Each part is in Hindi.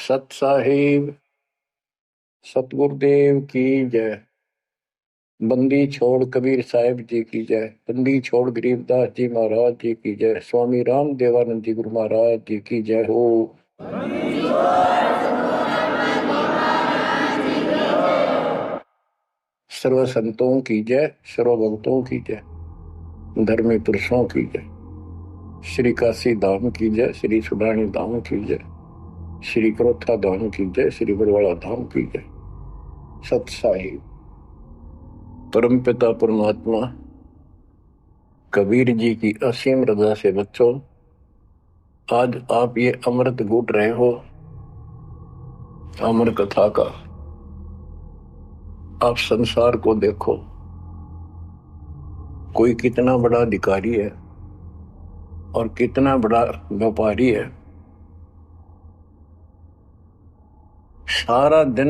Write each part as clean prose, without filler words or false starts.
सत साहिब सतगुरुदेव की जय। बंदी छोड़ कबीर साहिब जी की जय। बंदी छोड़ गरीबदास जी महाराज जी की जय। स्वामी राम देवानंद जी गुरु महाराज जी की जय हो। सर्व संतों की जय, सर्व भक्तों की जय, धर्मी पुरुषों की जय। श्री काशी धाम की जय, श्री सुडानी धाम की जय, श्री क्रोथा धाम की जय, श्री बरवाड़ा धाम की जय। सत साहिब परम पिता परमात्मा कबीर जी की असीम रजा से बच्चों, आज आप ये अमृत घूट रहे हो अमर कथा का। आप संसार को देखो, कोई कितना बड़ा अधिकारी है और कितना बड़ा व्यापारी है। सारा दिन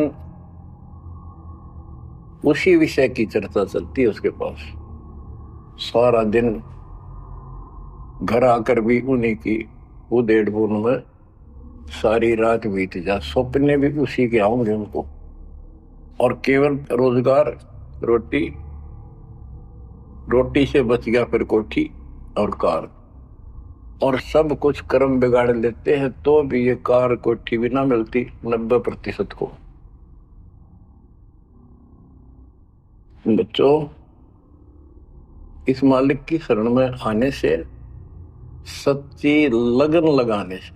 उसी विषय की चर्चा चलती है उसके पास। सारा दिन घर आकर भी उन्हीं की उधेड़ बुन में सारी रात बीत जा, सपने भी उसी के आऊंगे उनको। और केवल रोजगार, रोटी, रोटी से बच गया फिर कोठी और कार, और सब कुछ कर्म बिगाड़ लेते हैं तो भी ये कार कोठी भी ना मिलती 90% को। बच्चों, इस मालिक की शरण में आने से, सच्ची लगन लगाने से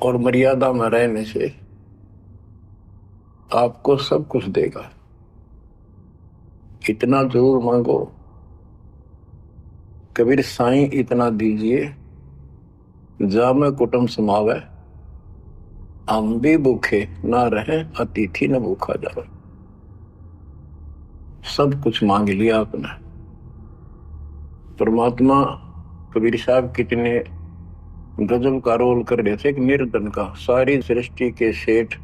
और मर्यादा में रहने से आपको सब कुछ देगा। इतना जरूर मांगो, कबीर साईं इतना दीजिए जा में कुटुंब समावे, हम भी भूखे ना रहे अतिथि न भूखा जावे। सब कुछ मांग लिया आपने। परमात्मा कबीर साहब कितने गजब का रोल कर रहे थे। एक निर्धन का, सारी सृष्टि के सेठ,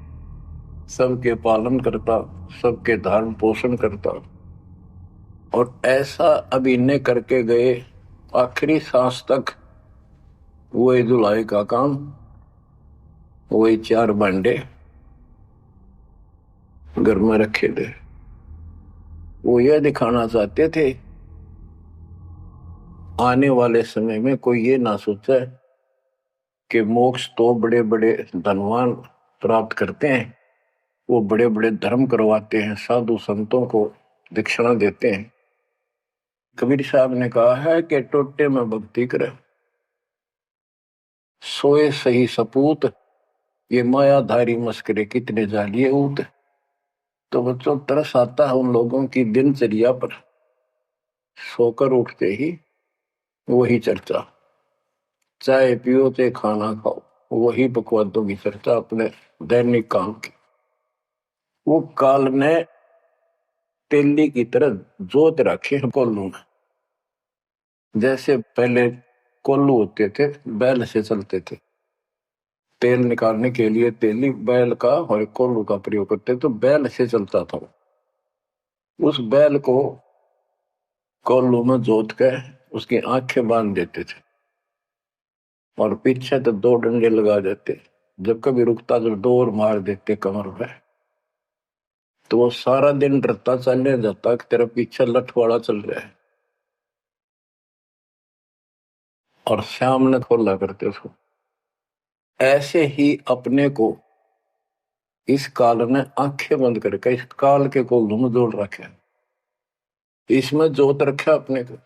सबके पालन करता, सबके धारण पोषण करता, और ऐसा अभिनय करके गए आखिरी सांस तक वही धुलाई का काम, वही 4 भांडे घर में रखे थे। वो यह दिखाना चाहते थे आने वाले समय में कोई ये ना सोचे कि मोक्ष तो बड़े बड़े धनवान प्राप्त करते हैं, वो बड़े बड़े धर्म करवाते हैं, साधु संतों को दक्षिणा देते हैं। कबीर साहब ने कहा है कि टोटे में भक्ति करे, सोए सही सपूत, ये मायाधारी मस्करे कितने जालिए ऊत। तो बच्चों, तरस आता है उन लोगों की दिनचर्या पर। सोकर उठते ही वही चर्चा, चाय पियो ते खाना खाओ, वही बकवादों की चर्चा अपने दैनिक काम की। वो काल ने तेली की तरह जोत रखे कोल्लू में। जैसे पहले कोल्लू होते थे, बैल से चलते थे, तेल निकालने के लिए तेली बैल का और कोल्लू का प्रयोग करते, तो बैल से चलता था। उस बैल को कोल्लू में जोत के उसकी आंखें बांध देते थे और पीछे तो 2 डंडे लगा देते। जब कभी रुकता तो डोर मार देते कमर पे, तो वो सारा दिन डरता चलने जाता कि तेरा पीछे लठवाड़ा चल रहा है, और शाम ने खोला करते उसको। ऐसे ही अपने को इस काल ने आंखें बंद करके इस काल के कोल्लू में जोड़ रखे, इसमें जोत रखा अपने को।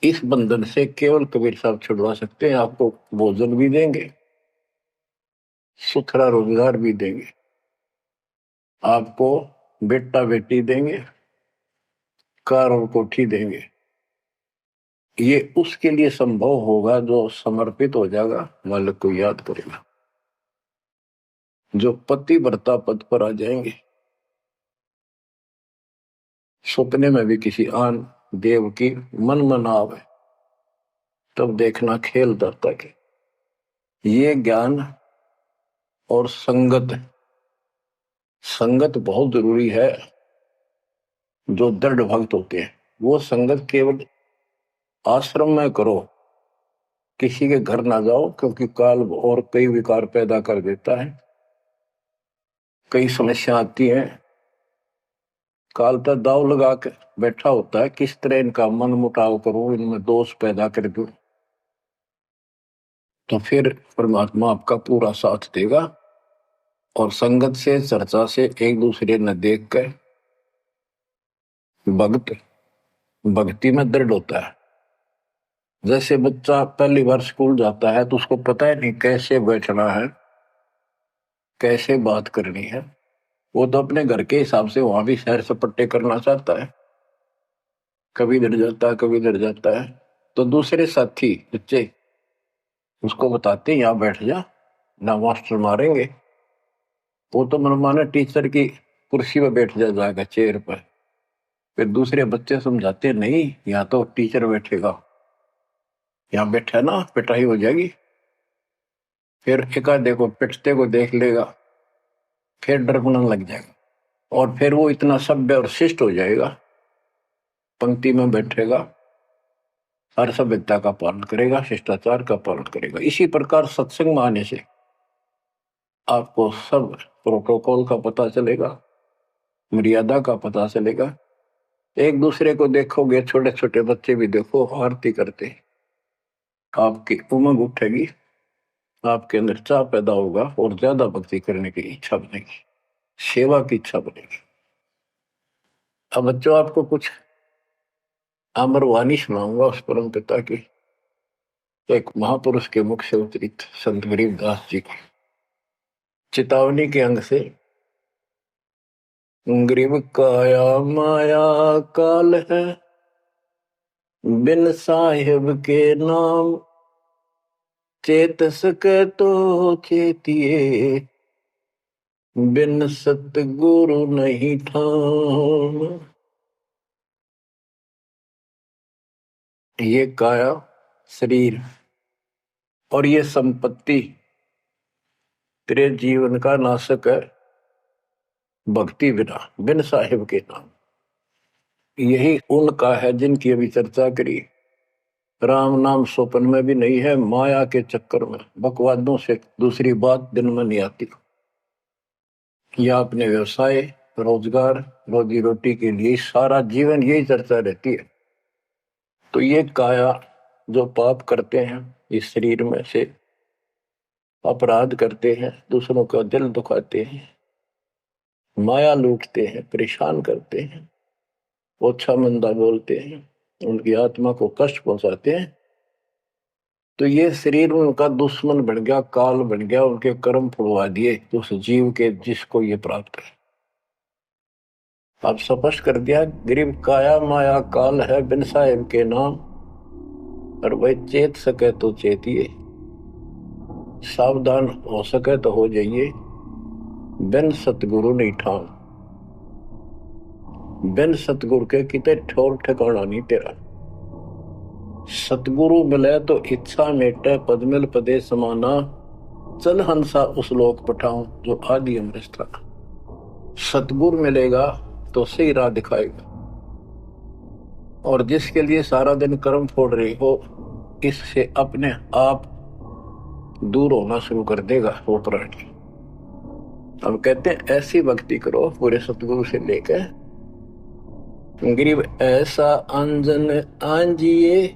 इस बंधन से केवल कबीर साहब छुड़वा सकते हैं। आपको भोजन भी देंगे, सुथरा रोजगार भी देंगे, आपको बेटा बेटी देंगे, कार और कोठी देंगे। ये उसके लिए संभव होगा जो समर्पित हो जाएगा, मालिक को याद करेगा। जो पति व्रता पद पर आ जाएंगे, सपने में भी किसी आन देव की मन में ना आवे, तब देखना खेल दर्ता के। ये ज्ञान और संगत, संगत बहुत जरूरी है। जो दृढ़ भक्त होते हैं वो संगत केवल आश्रम में करो किसी के घर ना जाओ, क्योंकि काल और कई विकार पैदा कर देता है, कई समस्या आती है। काल पर दाव लगा के बैठा होता है, किस तरह इनका मन मुटाव करूं, इनमें दोष पैदा कर दूं, तो फिर परमात्मा आपका पूरा साथ देगा। और संगत से, चर्चा से, एक दूसरे न देख कर भक्त भक्ति में दृढ़ होता है। जैसे बच्चा पहली बार स्कूल जाता है तो उसको पता है नहीं कैसे बैठना है, कैसे बात करनी है। वो तो अपने घर के हिसाब से वहां भी सैर सपट्टे करना चाहता है, कभी डर जाता है, कभी डर जाता है। तो दूसरे साथी बच्चे उसको बताते हैं, यहाँ बैठ जा, ना मास्टर मारेंगे। वो तो मनमाना टीचर की कुर्सी पर बैठ जाएगा, चेयर पर। फिर दूसरे बच्चे समझाते नहीं, यहाँ तो टीचर बैठेगा, यहाँ बैठा ना पिटाई हो जाएगी। फिर एक आधे को पिटते को देख लेगा, फिर डरना लग जाएगा, और फिर वो इतना सभ्य और शिष्ट हो जाएगा, पंक्ति में बैठेगा, हर सभ्यता का पालन करेगा, शिष्टाचार का पालन करेगा। इसी प्रकार सत्संग में आने से आपको सब प्रोटोकॉल का पता चलेगा, मर्यादा का पता चलेगा। एक दूसरे को देखोगे, छोटे छोटे बच्चे भी देखो आरती करते, आपकी उमंग उठेगी, आपके अंदर चाह पैदा होगा और ज्यादा भक्ति करने की इच्छा बनेगी, सेवा की इच्छा बनेगी। अब बच्चों, आपको कुछ अमरवाणी सुनाऊंगा उस परम पिता की, एक महापुरुष के मुख से उतरित संत गरीबदास जी की चेतावनी के अंग से। गरीब काया माया काल है, बिन साहिब के नाम, चेत सके तो चेतिए, बिन सतगुरु नहीं ठाम। ये काया शरीर और ये संपत्ति तेरे जीवन का नाशक है, भक्ति बिना, बिन साहिब के नाम। यही उनका है जिनकी अभी चर्चा करी। राम नाम स्वप्न में भी नहीं है, माया के चक्कर में बकवादों से दूसरी बात दिन में नहीं आती। या अपने व्यवसाय, रोजगार, रोजी रोटी के लिए सारा जीवन यही चर्चा रहती है। तो ये काया जो पाप करते हैं, इस शरीर में से अपराध करते हैं, दूसरों का दिल दुखाते हैं, माया लूटते हैं, परेशान करते हैं, ओछा मंदा बोलते हैं, उनकी आत्मा को कष्ट पहुंचाते हैं, तो ये शरीर उनका दुश्मन बन गया, काल बन गया, उनके कर्म फुड़वा दिए उस जीव के जिसको ये प्राप्त है। आप स्पष्ट कर दिया, गरीब काया माया काल है, बिन साहिब के नाम, और वह चेत सके तो चेतिए, सावधान हो सके तो हो जाइए, बिन सतगुरु नहीं ठाम। बिन सतगुरु के किते ठोर ठिकाना नहीं तेरा। सतगुरु मिले तो इच्छा मेटे, पद मिल पदे समाना, चल हंसा उस लोक पठाऊं जो आदि अमृत था। सतगुरु मिलेगा तो सही राह दिखाएगा, और जिसके लिए सारा दिन कर्म फोड़ रही हो, इससे अपने आप दूर होना शुरू कर देगा वो प्राणी। अब कहते हैं ऐसी भक्ति करो पूरे सतगुरु से लेकर। गरीब ऐसा अंजन आंजिए,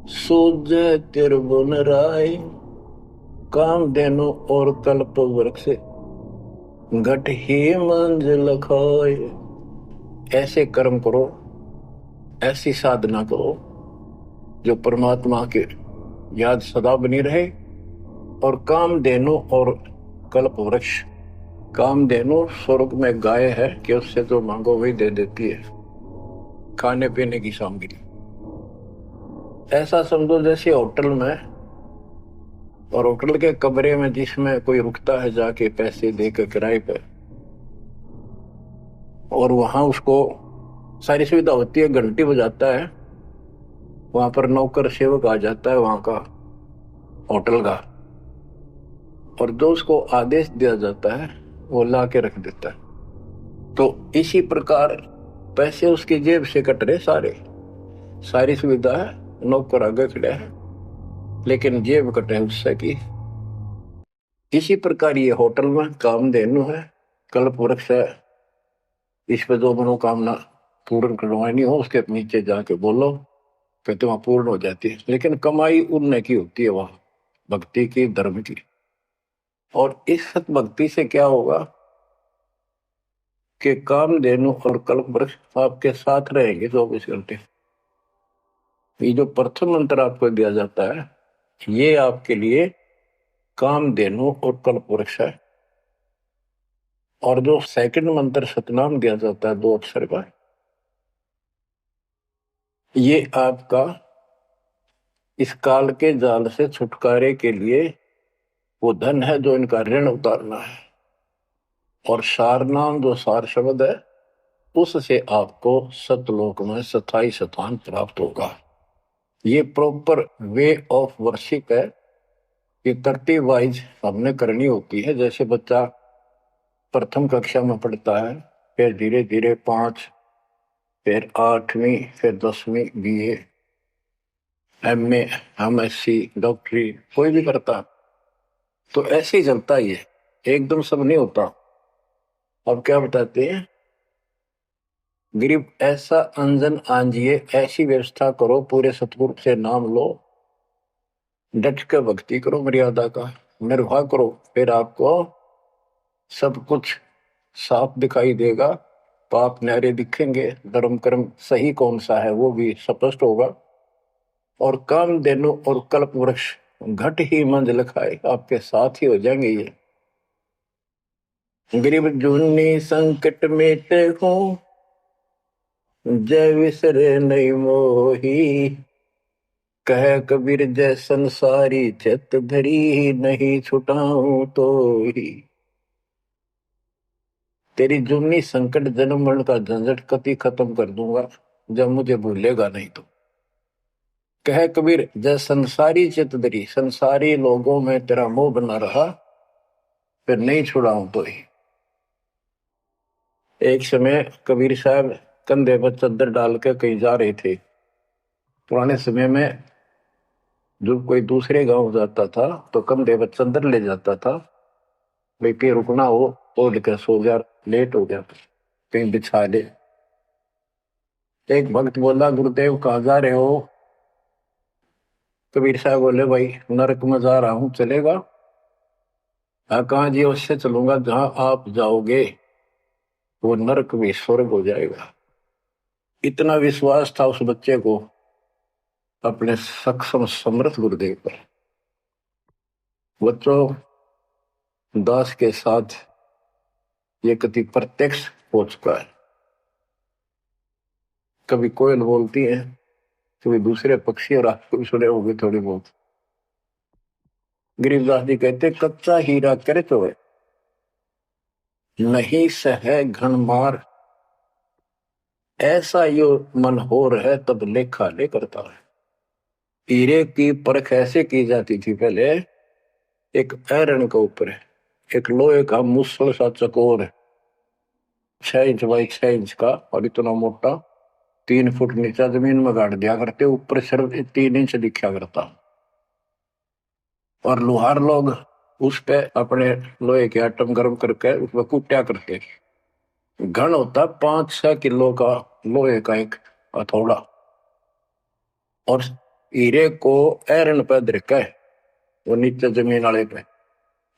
सूझ तिरबुन राय, काम देनो और कल्प वृक्ष, घट ही मंजिल खाए। ऐसे कर्म करो, ऐसी साधना करो जो परमात्मा के याद सदा बनी रहे। और काम देनो और कल्प वृक्ष, काम देनो स्वर्ग में गाय है कि उससे जो मांगो वही दे देती है, खाने पीने की सामग्री। ऐसा समझो जैसे होटल में, और होटल के कमरे में जिसमें कोई रुकता है जाके पैसे देकर किराए पे, और वहां उसको सारी सुविधा होती है, घंटी बजाता है, वहां पर नौकर सेवक आ जाता है वहां का होटल का, और जो उसको आदेश दिया जाता है वो ला के रख देता है। तो इसी प्रकार पैसे उसकी जेब से कट रहे सारे, सारी सुविधा है, नौकर आगे खड़े है, लेकिन जेब कटे उससे की। इसी प्रकार ये होटल में कामधेनु है, कल्प वृक्ष है। इस पे जो मनोकामना पूर्ण करवानी हो उसके नीचे जाके बोलो, कहते वहां पूर्ण हो जाती है। लेकिन कमाई उनने की होती है वहां, भक्ति की, धर्म की। और इस सत भक्ति से क्या होगा कि कामधेनु और कल्प वृक्ष आपके साथ रहेंगे 24 घंटे। ये जो प्रथम मंत्र आपको दिया जाता है ये आपके लिए कामधेनु और कल्प वृक्ष है। और जो सेकंड मंत्र सतनाम दिया जाता है 2 अक्षर का, ये आपका इस काल के जाल से छुटकारे के लिए वो धन है जो इनका ऋण उतारना है। और सारनाम जो सार शब्द है उससे आपको सतलोक में स्थायी स्थान प्राप्त होगा। ये प्रॉपर वे ऑफ वर्शिप है। ये तरतीब वाइज हमने करनी होती है। जैसे बच्चा प्रथम कक्षा में पढ़ता है, फिर धीरे धीरे 5, फिर 8वीं, फिर 10वीं BA, MA, MSc, डॉक्टरी कोई भी करता, तो ऐसे ही चलता ही है, एकदम सब नहीं होता। अब क्या बताते हैं, गरीब ऐसा अंजन आंजिए, ऐसी व्यवस्था करो, पूरे सतगुरु से नाम लो, डट के भक्ति करो, मर्यादा का निर्वाह करो, फिर आपको सब कुछ साफ दिखाई देगा। पाप न्यारे दिखेंगे, धर्म कर्म सही कौन सा है वो भी स्पष्ट होगा। और कामधेनु और कल्प वृक्ष घट ही मंजिल खाए, आपके साथ ही हो जाएंगे ये। गरीब जूनी संकट मेटे हो, जय विसरे नहीं मोही, कह कबीर जय संसारी, चित धरी नहीं छुटाऊं तो ही। तेरी जूनी संकट जन्म मरण का झंझट कति खत्म कर दूंगा जब मुझे भूलेगा नहीं तो। कह कबीर जय संसारी चित धरी, संसारी लोगों में तेरा मोह बना रहा, फिर नहीं छुड़ाऊं तो ही। एक समय कबीर साहब कंधे पर चद्दर डाल के कहीं जा रहे थे। पुराने समय में जो कोई दूसरे गांव जाता था तो कंधे पर चद्दर ले जाता था, लेकिन रुकना हो, ओढ़ के सो गया, लेट हो गया कहीं बिछा ले। एक भक्त बोला, गुरुदेव कहाँ जा रहे हो? कबीर साहब बोले, भाई नरक में जा रहा हूं, चलेगा? कहाँ जी? उससे चलूंगा जहां आप जाओगे वो नरक भी स्वर्ग हो जाएगा। इतना विश्वास था उस बच्चे को अपने सक्षम समर्थ गुरुदेव पर। बच्चों, दास के साथ ये कति प्रत्यक्ष हो चुका है। कभी कोयल बोलती है, कभी दूसरे पक्षी, और आपको भी सुने होंगे थोड़ी बहुत। गरीबदास जी कहते, कच्चा हीरा करे तो है, नहीं सह घन मार, ऐसा यो मन हो रहा है तब लेखा ले करता है। हीरे की परख ऐसे की जाती थी पहले, एक आयरन के ऊपर है, एक लोहे का मुसल सा चकोर है, 6 इंच बाई 6 इंच का, और इतना मोटा, 3 फुट नीचा जमीन में गाड़ दिया करते, ऊपर सिर्फ 3 इंच दिखा करता। और लोहार लोग उस पे अपने लोहे के आइटम गर्म करके उसमें कूटा करके, घन होता 5-6 किलो का लोहे का एक हथौड़ा, और हीरे को आयरन पे धरके वो नीचे जमीन वाले पे,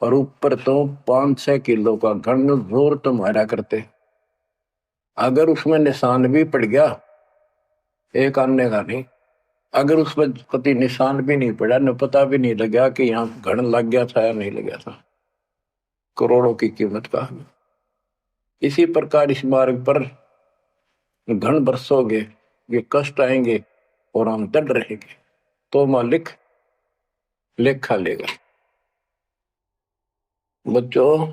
और ऊपर तो 5-6 किलो का घन जोर तो मारा करते। अगर उसमें निशान भी पड़ गया, एक आने का नहीं, अगर उसमें कभी निशान भी नहीं पड़ा, न पता भी नहीं लगा कि यहाँ घन लग गया था या नहीं लग गया था, करोड़ों की कीमत का। इसी प्रकार इस मार्ग पर घन बरसोगे, ये कष्ट आएंगे और हम दृढ़ रहेंगे तो मालिक लेखा लेगा। बच्चों,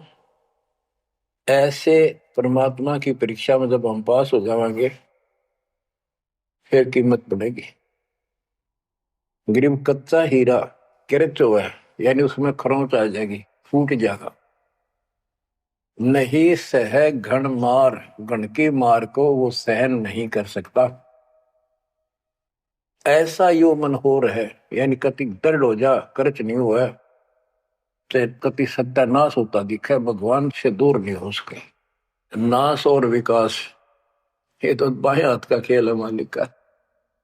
ऐसे परमात्मा की परीक्षा में जब हम पास हो जाएंगे फिर कीमत बढ़ेगी। गरीब कच्चा हीरा किरच हुआ है, यानी उसमें खरोंच आ जाएगी, फूट जाएगा। नहीं सह घन मार, घन की मार को वो सहन नहीं कर सकता। ऐसा यो मन हो रहे, यानी कति दृढ़ हो जा, कर्च नहीं हुआ, चाहे कति सत्यानाश होता दिखे, भगवान से दूर नहीं हो सके। नाश और विकास, ये तो बाएं हाथ का खेल है मालिक का।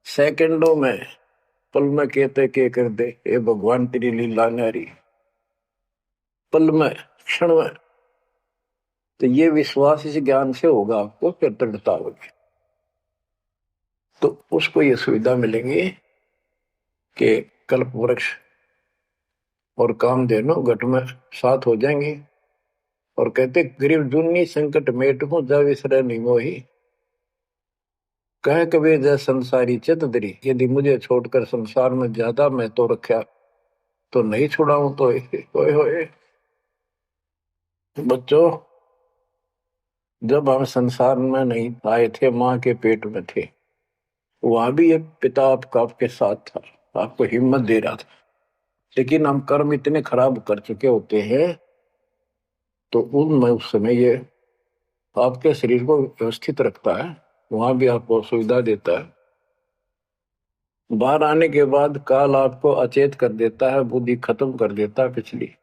सेकंडों में, पल में कहते के कर दे, ये भगवान तेरी लीला न्यारी, पल में, क्षण में। तो ये विश्वास इस ज्ञान से होगा आपको, फिर दृढ़ता होगी। तो उसको ये सुविधा मिलेंगी कि कल्प वृक्ष और कामधेनु घट में साथ हो जाएंगे। और कहते गरीब जुन्नी संकट मेट हूं, जा विसरे नहीं मोही। कह कबीर जय संसारी चित दरी, यदि मुझे छोड़कर संसार में ज्यादा मैं तो रखा, तो नहीं छुड़ाऊं तो होए होए। बच्चों, जब हम संसार में नहीं आए थे, माँ के पेट में थे, वहां भी एक पिता आपके साथ था, आपको हिम्मत दे रहा था। लेकिन हम कर्म इतने खराब कर चुके होते हैं, तो उनमें उस समय ये आपके शरीर को व्यवस्थित रखता है, वहां भी आपको सुविधा देता है। बाहर आने के बाद काल आपको अचेत कर देता है, बुद्धि खत्म कर देता है पिछली।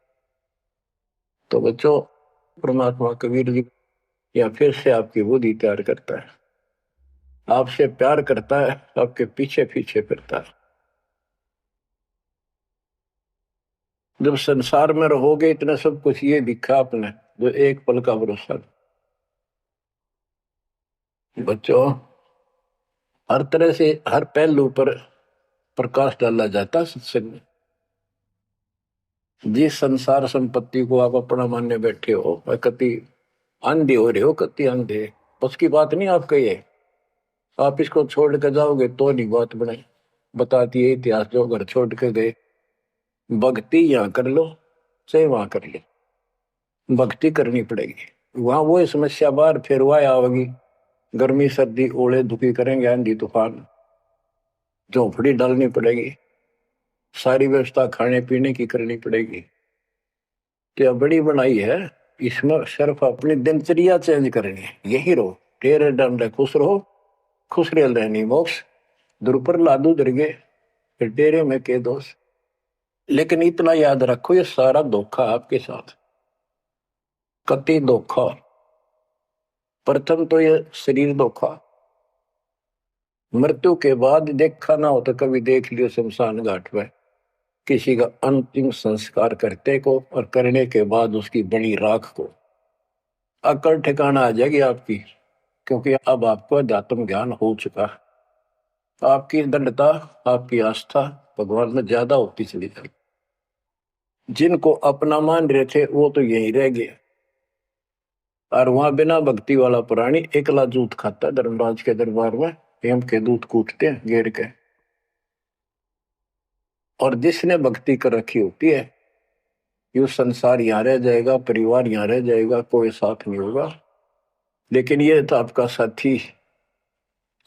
तो बच्चों, परमात्मा कबीर जी या फिर से आपकी बुद्धि तैयार करता है, आपसे प्यार करता है, आपके पीछे पीछे फिरता है। जब संसार में रहोगे, इतना सब कुछ ये दिखा आपने, जो एक पल का भरोसा। बच्चों, हर तरह से हर पहलू पर प्रकाश डाला जाता सत्संग में। जिस संसार संपत्ति को आप अपना मानने बैठे हो, कति अंधे हो रहे हो, कति अंधे, उसकी बात नहीं आपका ये। आप इसको छोड़ के जाओगे तो नहीं बात बने। बताती है इतिहास, जो घर छोड़ के गए, भक्ति यहाँ कर लो चाहे वहां कर लो, भक्ति करनी पड़ेगी। वहां वो समस्या बाहर फिर वह आवेगी, गर्मी सर्दी ओले दुखी करेंगे, आंधी तूफान, झोंपड़ी डालनी पड़ेगी, सारी व्यवस्था खाने पीने की करनी पड़ेगी। तो बड़ी बनाई है, इसमें सिर्फ अपनी दिनचर्या चेंज करनी है। यही रहो, तेरे दंड खुश रहो, खुश रह रहनी मोक्ष, दुर लादू दरगे, फिर तेरे में के दोष। लेकिन इतना याद रखो, ये सारा धोखा आपके साथ, कति धोखा। प्रथम तो ये शरीर धोखा, मृत्यु के बाद देखा ना हो तो कभी देख लियो शमशान घाट में किसी का अंतिम संस्कार करते को, और करने के बाद उसकी बड़ी राख को अकल ठिकाना आ जाएगी आपकी। क्योंकि अब आपको अध्यात्म ज्ञान हो चुका, आपकी दृढ़ता, आपकी आस्था भगवान में ज्यादा होती चली जाएगी। जिनको अपना मान रहे थे वो तो यही रह गए, और वहां बिना भक्ति वाला प्राणी एकला जूत खाता, धर्मराज के दरबार में हेम के दूध कूटते हैं घेर के। और जिसने भक्ति कर रखी होती है, ये संसार यहाँ रह जाएगा, परिवार यहाँ रह जाएगा, कोई साथ नहीं होगा। लेकिन ये तो आपका साथी,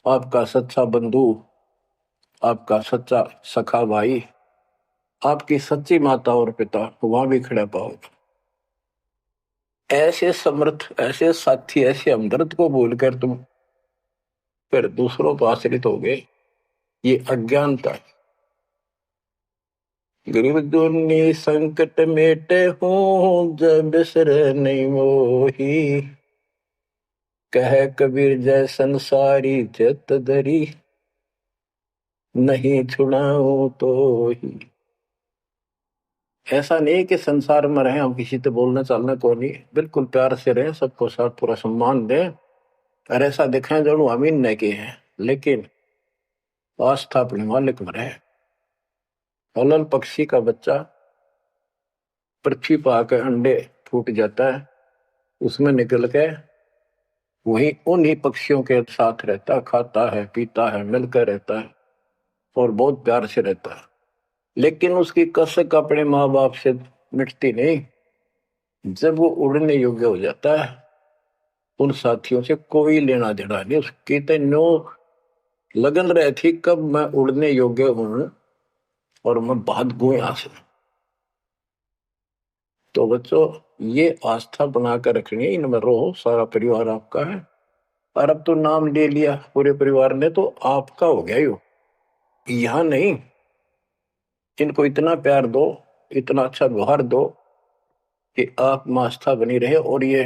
आपका सच्चा बंधु, आपका सच्चा सखा भाई, आपकी सच्ची माता और पिता वहां भी खड़ा पाओगे। ऐसे समर्थ, ऐसे साथी, ऐसे हमदर्द को भूलकर तुम फिर दूसरों पर आश्रित हो गए, ये अज्ञानता है। गरीब दुनी संकट मेटे हूं, जब बिसर नहीं मोही। कह कबीर जय संसारी चित धरी, नहीं छुड़ाऊं तो ही। ऐसा नहीं कि संसार में रहे हम किसी से बोलना चालना को नहीं, बिल्कुल प्यार से रहे, सबको साथ पूरा सम्मान दें, और ऐसा दिखाएं जरूर अमीन नहीं के हैं, लेकिन आस्था अपने मालिक में रहे। हलल पक्षी का बच्चा पृथ्वी पर आकर अंडे फूट जाता है, उसमें निकल के वही उन्हीं पक्षियों के साथ रहता, खाता है, पीता है, मिलकर रहता है, और बहुत प्यार से रहता है। लेकिन उसकी कसक अपने माँ बाप से मिटती नहीं। जब वो उड़ने योग्य हो जाता है, उन साथियों से कोई लेना देना नहीं, उसकी तो नो लगन रही थी कब मैं उड़ने योग्य हूं और मैं भाग गूं यहां से। तो बच्चों, ये आस्था बनाकर रखनी है, इनमें रहो, सारा परिवार आपका है। और अब तो नाम ले लिया पूरे परिवार ने, तो आपका हो गया यो। यहां नहीं, इनको इतना प्यार दो, इतना अच्छा व्यवहार दो कि आप में आस्था बनी रहे और ये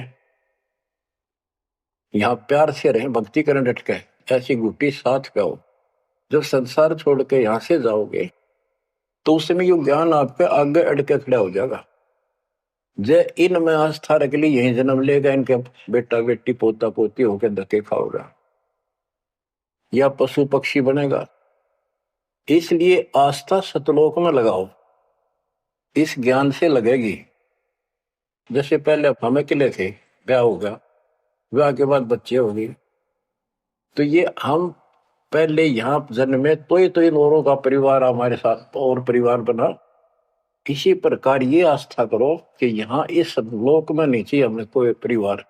यहाँ प्यार से रहे, भक्ति करें डट के, ऐसी गुटी साथ गाओ। जब संसार छोड़ के यहां से जाओगे तो उस समय ये ज्ञान आपके आगे अड़के खड़ा हो जाएगा। जय इन में आस्था रख ली, यही जन्म लेगा, इनके बेटा बेटी पोता पोती होकर धक्के खाओगा या पशु पक्षी बनेगा। इसलिए आस्था सतलोक में लगाओ, इस ज्ञान से लगेगी। जैसे पहले हम अकेले थे, ब्याह होगा, ब्याह के बाद बच्चे होंगे, तो ये हम पहले यहाँ जन्म में तो इन औरों का परिवार हमारे साथ और परिवार बना। इसी प्रकार ये आस्था करो कि यहाँ इस लोक में नहीं चाहिए हमने कोई परिवार,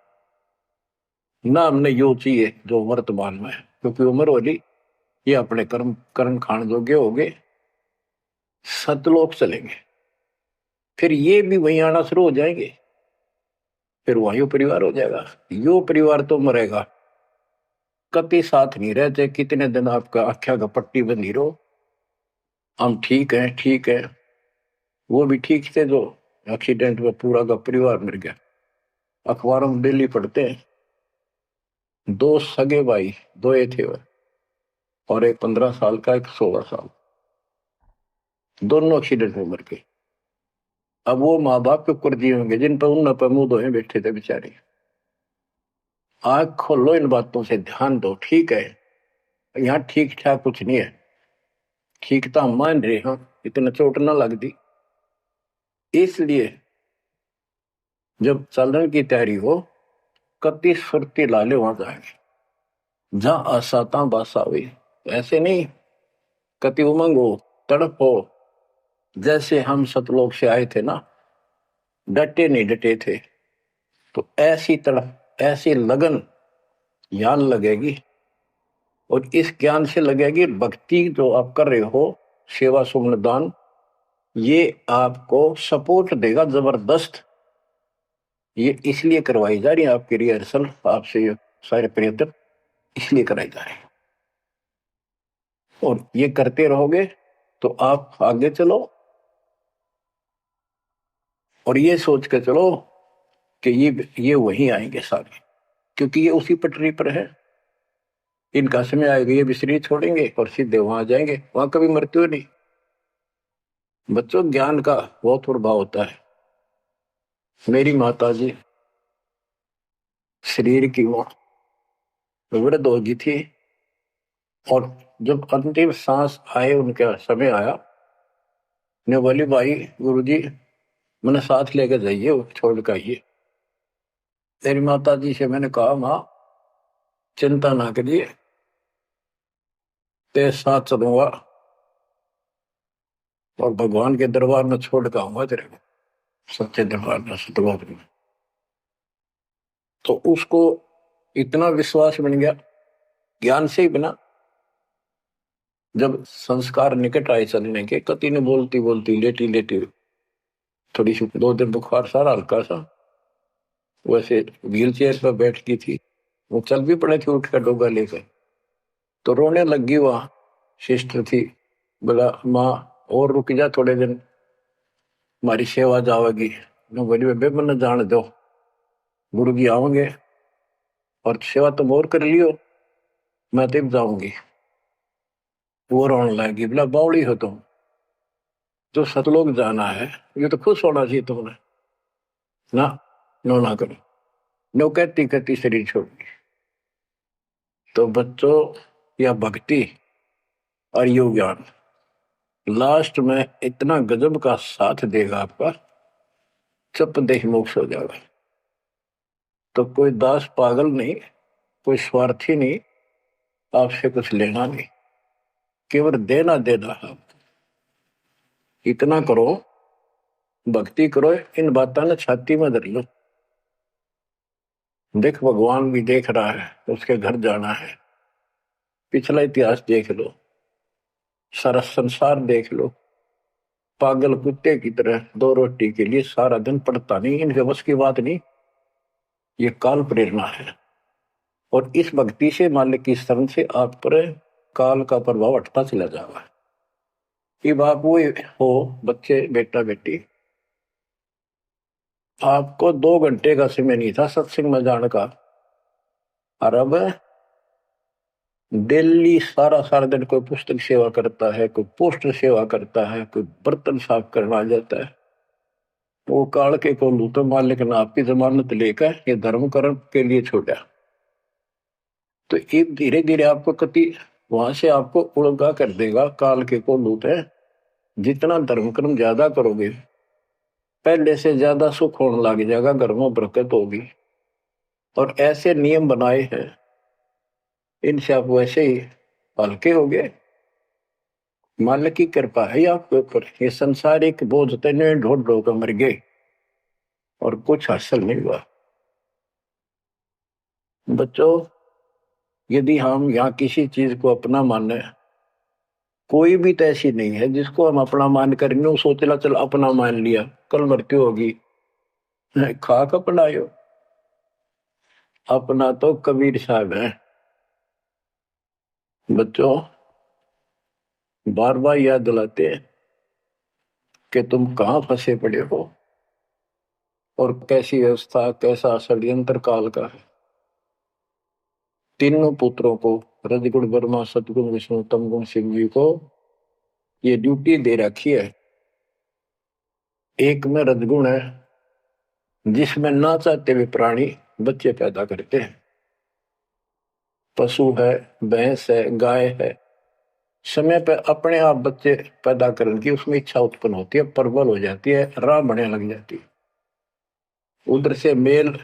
ना हमने यो चाहिए जो वर्तमान में है, क्योंकि उम्र वाली ये अपने कर्म कर्म खान जोगे हो गए, सतलोक चलेंगे, फिर ये भी वहीं आना शुरू हो जाएंगे, फिर वहीं परिवार हो जाएगा। यो परिवार तो मरेगा, कभी साथ नहीं रहते, कितने दिन आपका आख्या का पट्टी बंधी रहो, हम ठीक है ठीक है। वो भी ठीक थे जो एक्सीडेंट में पूरा का परिवार मर गया। अखबारों में डेली पढ़ते हैं, दो सगे भाई, दो ये थे वह, और एक 15 साल का, एक 16 साल, दोनों एक्सीडेंट में मर गए। अब वो माँ बाप के ऊपर दिए होंगे जिन पर उन पर मुंह धोए बैठे थे बेचारे। आंख खोलो, इन बातों से ध्यान दो। ठीक है, यहाँ ठीक ठाक कुछ नहीं है, ठीक तो हम मान रहे हैं, इतना चोट ना लग दी। इसलिए जब चलने की तैयारी हो, कति सुरती लाले वहां जाएंगे जहां आसाता बासा हुई। ऐसे नहीं, कति उमंग हो, तड़प हो, जैसे हम सतलोक से आए थे ना, डटे नहीं डटे थे, तो ऐसी तड़प ऐसी लगन ज्ञान लगेगी। और इस ज्ञान से लगेगी भक्ति जो आप कर रहे हो, सेवा सुमन दान, ये आपको सपोर्ट देगा जबरदस्त। ये इसलिए करवाई जा रही है आपकी रिहर्सल, आपसे ये सारे प्रयत्न इसलिए कराए जा रहे हैं। और ये करते रहोगे तो आप आगे चलो, और ये सोच के चलो कि ये वहीं आएंगे सारे, क्योंकि ये उसी पटरी पर है। इनका समय आएगा, ये भी शरीर छोड़ेंगे और सीधे वहां जाएंगे, वहां कभी मृत्यु नहीं। बच्चों, ज्ञान का बहुत प्रभाव होता है। मेरी माता जी शरीर की वो वृद्ध हो गई थी, और जब अंतिम सांस आए, उनका समय आया, ने बोली भाई गुरु जी मैंने साथ लेकर जाइए, छोड़ कर आइए। तेरी माता जी से मैंने कहा, माँ चिंता ना करिए, तेरे साथ चलूंगा और भगवान के दरबार में छोड़ कर आऊंगा तेरे को, सच्चे दरबार में, सतलोक में। तो उसको इतना विश्वास बन गया, ज्ञान से ही बना। जब संस्कार निकट आए चलने के, कति ने बोलती बोलती लेटी लेटी, थोड़ी सी 2 दिन बुखार सारा हल्का सा, वैसे व्हील चेयर पर बैठ की थी, वो चल भी पड़े थे उठ कर डोगा लेकर, तो रोने लगी। वहां सिस्टर थी, बोला माँ और रुक जा थोड़े दिन, हमारी सेवा जावेगी। बोली बेबे मैंने जान दो, गुरु जी आओगे और सेवा तुम और कर लियो, मैं तब जाऊंगी। वो रोने लगी, बोला बावड़ी हो तुम, जो सतलोक जाना है ये तो खुश होना चाहिए तुमने, ना नो ना करो, नो कहती कहती शरीर छोड़ दी। तो बच्चों, या भक्ति और योग ज्ञान लास्ट में इतना गजब का साथ देगा आपका, चप देह मोक्ष हो जाएगा। तो कोई दास पागल नहीं, कोई स्वार्थी नहीं, आपसे कुछ लेना नहीं, केवल देना देना है। इतना करो, भक्ति करो, इन बातों ने छाती में धर लो। देख भगवान भी देख रहा है, उसके घर जाना है, पिछला इतिहास देख लो, सारा संसार देख लो। पागल कुत्ते की तरह 2 रोटी के लिए सारा दिन पड़ता नहीं, इनके बस की बात नहीं, ये काल प्रेरणा है। और इस भक्ति से, मालिक की शरण से आप पर काल का प्रभाव हटता चला जाएगा। कि बाप वो हो, बच्चे बेटा बेटी, आपको 2 घंटे का समय नहीं था सत्संग में जाने का, और अब डेली सारा सारा दिन कोई पुस्तक सेवा करता है, कोई पोस्टर सेवा करता है, कोई बर्तन साफ करना जाता है। वो काल के को लूटो मालिक ने आपकी जमानत लेकर ये धर्म कर्म के लिए छोड़ा। तो ये धीरे धीरे आपको कति वहां से आपको उड़गा कर देगा काल के को लूट है। जितना धर्म कर्म ज्यादा करोगे पहले से ज्यादा सुख होने लग जाएगा, घर में बरकत होगी। और ऐसे नियम बनाए हैं, इनसे आप वैसे ही हल्के हो गए। मालिक की कृपा है आपके ऊपर। ये संसारिक बोझ तने ढोल ढो कर मर गए और कुछ हासिल नहीं हुआ। बच्चों, यदि हम यहाँ किसी चीज को अपना माने, कोई भी तो ऐसी नहीं है जिसको हम अपना मान करेंगे वो सोचला चल अपना मान लिया कल मृत्यु होगी। खाक अपनायो, अपना तो कबीर साहब है। बच्चों, बार बार याद दिलाते हैं कि तुम कहाँ फंसे पड़े हो और कैसी व्यवस्था, कैसा षड्यंत्र काल का है। तीनों पुत्रों को, रजगुण ब्रह्मा सतगुण विष्णु तमगुण शिव जी को ये ड्यूटी दे रखी है। एक में रजगुण है जिसमें ना चाहते हुए प्राणी बच्चे पैदा करते हैं। पशु है, भैंस है, गाय है, समय पे अपने आप बच्चे पैदा करने की उसमें इच्छा उत्पन्न होती है, प्रबल हो जाती है, राह बढ़ने लग जाती है। उधर से मेल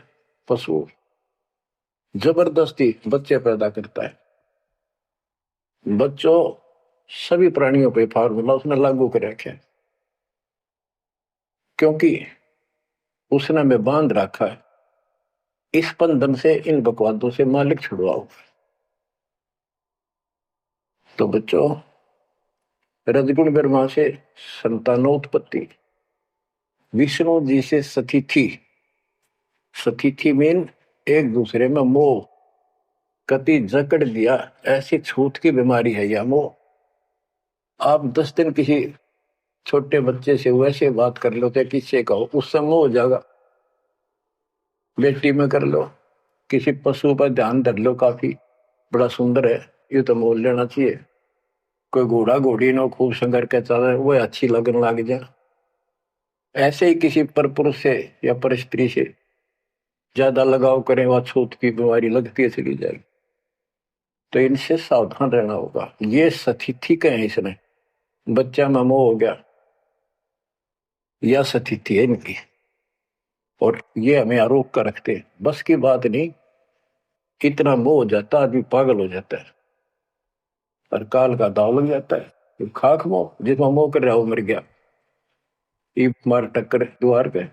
पशु जबरदस्ती बच्चे पैदा करता है। बच्चों, सभी प्राणियों पे फार्मूला उसने लागू कर रखे हैं, क्योंकि उसने हमें बांध रखा है। इस बंधन से, इन बकवादों से मालिक छुड़वाओ। तो बच्चों, रजगुण ब्रह्मा से संतानोत्पत्ति, विष्णु जी से सतिथि, सतिथि मीन एक दूसरे में मोह, कति जकड़ दिया, ऐसी छूत की बीमारी है यह मोह। आप 10 दिन किसी छोटे बच्चे से वैसे बात कर लो तो किससे कहो, उससे मोह हो जाएगा। बेटी में कर लो, किसी पशु पर ध्यान धर लो, काफी बड़ा सुंदर है, ये तो मोल लेना चाहिए। कोई घोड़ा घोड़ी नो खूब संगर के चल रहे, वो अच्छी लगने लग जाए। ऐसे ही किसी पर पुरुष से या पर स्त्री से ज्यादा लगाव करें, वह छूत की बीमारी लगती है चली जाएगी। तो इनसे सावधान रहना होगा। ये सतिथि का है, इसने बच्चा में मोह हो गया, यह सतिथि है इनकी, और ये हमें आरोप कर रखते हैं। बस की बात नहीं, कितना मोह हो जाता आदमी पागल हो जाता है और काल का दाव लग जाता है। खाक मोह, जिसमें मोह कर रहा वो मर गया, ये मार टक्कर द्वार पे।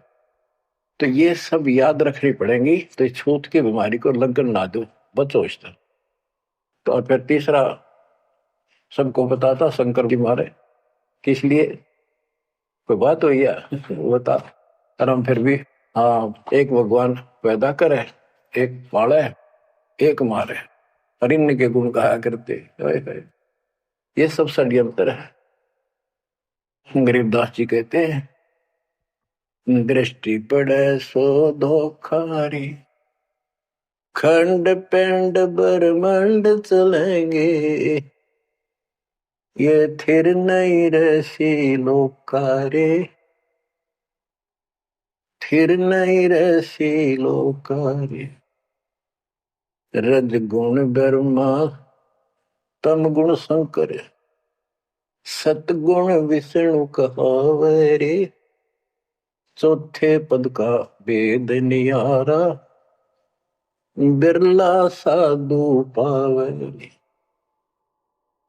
तो ये सब याद रखनी पड़ेंगी, तो इस छूत की बीमारी को लगन ना दो, बचो इससे। तो और फिर तीसरा सबको बताता शंकर जी मारे किस लिए, कोई बात हुई है बता। और हम फिर भी, हाँ, एक भगवान पैदा करे, एक पाले, एक मारे, और इनके गुण गाया करते। ये सब षड्यंत्र है। गरीबदास जी कहते हैं, दृष्टि पड़े सो धोखारी, खंड पिंड ब्रह्मांड चलेंगे, ये थिर नहीं रसी लोकारे, थिर नहीं रसी लोकारे। रज गुण ब्रह्मा तम गुण शंकर, सतगुण विष्णु कहावे रे, चौथे पद का वेद नियारा, बिरला साधु पावे।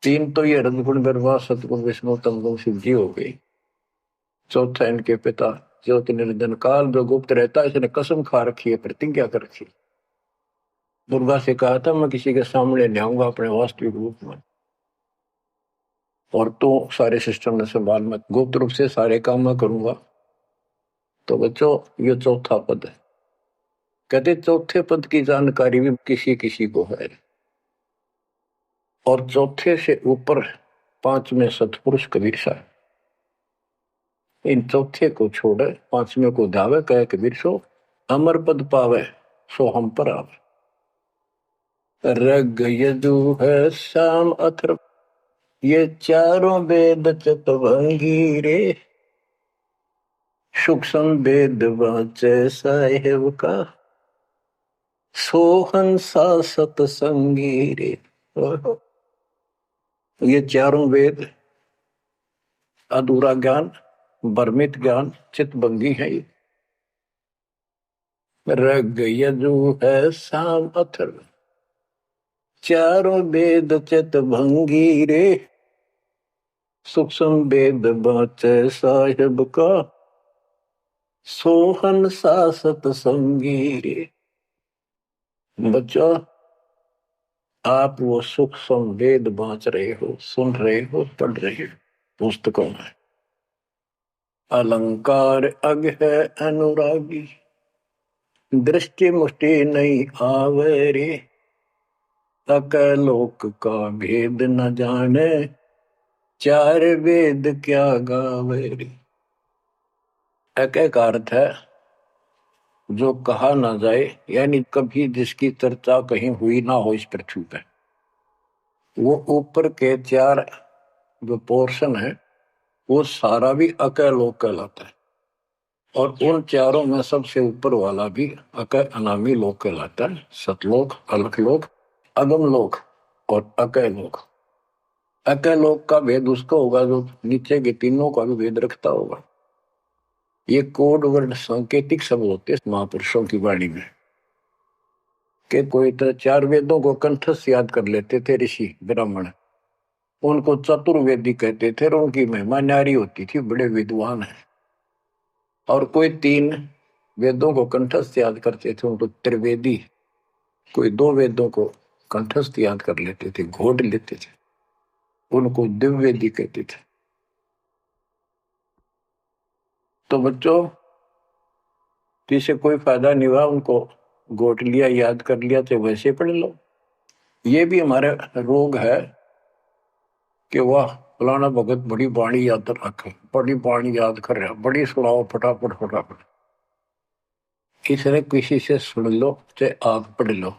तीन तो ये रजगुण ब्रह्मा सतगुण विष्णु तमगुण शिव जी हो गई। चौथा इनके पिता ज्योति निरंजन काल जो गुप्त रहता है, इसने कसम खा रखी है, प्रतिज्ञा कर रखी। दुर्गा से कहा था मैं किसी के सामने नहीं आऊंगा अपने वास्तविक रूप में, और तो सारे सिस्टम में संभाल, मत गुप्त रूप से सारे काम मैं करूंगा। तो बच्चों, ये चौथा पद है। कहते चौथे पद की जानकारी भी किसी किसी को है, और चौथे से ऊपर पांचवें सतपुरुष कबीर साहब। इन चौथे को छोड़े पांचवें को ध्यावे, कहे कबीर सो अमर पद पावे सो हम पर आवे। रग यजु है श्याम अथर्व ये चारों वेद चतुर्भंगी रे, सूक्ष्म वेद वाचे साहेब का सोहन सा सतसंगी रे। ये चारों वेद अधूरा ज्ञान, भ्रमित ज्ञान, चितभंगी है ये। रग यजु है साम अथर्व चारों वेद चितभंगी रे, सूक्ष्म वेद बाचे साहिब का सोहन सा सतसंगी रे। बच्चों, आप वो सूक्ष्म वेद बांच रहे हो, सुन रहे हो, पढ़ रहे हो पुस्तकों में। अलंकार अग है अनुरागी, दृष्टि मुष्टि नहीं आवे रे, अकलोक का भेद न जाने चार वेद क्या गावे रे। एक का अर्थ है जो कहा ना जाए, यानी कभी जिसकी चर्चा कहीं हुई ना हो इस पृथ्वी पे। वो ऊपर के चार जो पोर्शन है वो सारा भी अकलोक कहलाता है, और उन चारों में सबसे ऊपर वाला भी अकय अनामी लोक कहलाता है। सतलोक, अलखलोक, अगम लोक और अकय लोक। अकय लोक का भेद उसका होगा जो नीचे के तीनों का भी भेद रखता होगा। ये कोड वर्ड सांकेतिक शब्द होते महापुरुषों की वाणी में, कि कोई तो चार वेदों को कंठस्थ याद कर लेते थे ऋषि ब्राह्मण, उनको चतुर्वेदी कहते थे और उनकी महिमा न्यारी होती थी, बड़े विद्वान है। और कोई तीन वेदों को कंठस्थ याद करते थे उनको त्रिवेदी, कोई दो वेदों को कंठस्थ याद कर लेते थे, घोट लेते थे, उनको दिव्यवेदी कहते थे। तो बच्चों, जिसे कोई फायदा नहीं हुआ, उनको घोट लिया, याद कर लिया, तो वैसे पढ़ लो। ये भी हमारे रोग है कि वाह फलाना भगत बड़ी बाणी याद रखे, बड़ी बाणी याद कर रहा, बड़ी सुनाओ फटाफट फटाफट। इसने किसी से सुन लो चाहे आप पढ़ लो,